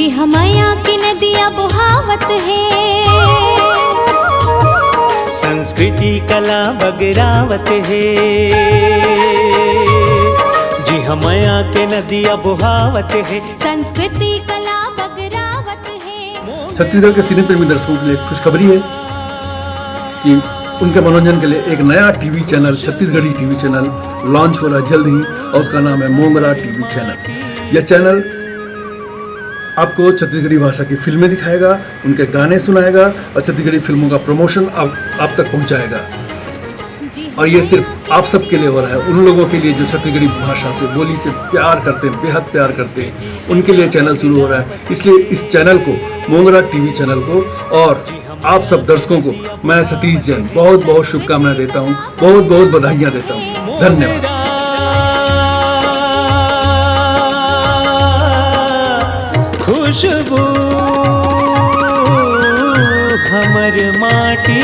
जी हमाया की नदिया बहावत है, संस्कृति कला बगरावत है। जी हमाया के नदिया बहावत है, संस्कृति कला बगरावत है। छत्तीसगढ़ के सिने प्रेमी दर्शकों के लिए खुशखबरी है कि उनके मनोरंजन के लिए एक नया TV channel, Chhattisgarhi TV channel launch हो रहा है जल्द ही, और उसका नाम है मोंगरा टीवी चैनल। यह चैनल आपको छत्तीसगढ़ी भाषा की फिल्में दिखाएगा, उनके गाने सुनाएगा और छत्तीसगढ़ी फिल्मों का प्रमोशन आप तक पहुंचाएगा। और ये सिर्फ आप सबके लिए हो रहा है, उन लोगों के लिए जो छत्तीसगढ़ी भाषा से, बोली से प्यार करते हैं, बेहद प्यार करते हैं, उनके लिए चैनल शुरू हो रहा है। इसलिए इस चैनल को, मोंगरा टीवी चैनल को, और आप सब दर्शकों को मैं सतीश जैन बहुत बहुत शुभकामनाएं देता हूँ, बहुत बहुत बधाइयाँ देता हूँ। धन्यवाद। खुशबू हमर माटी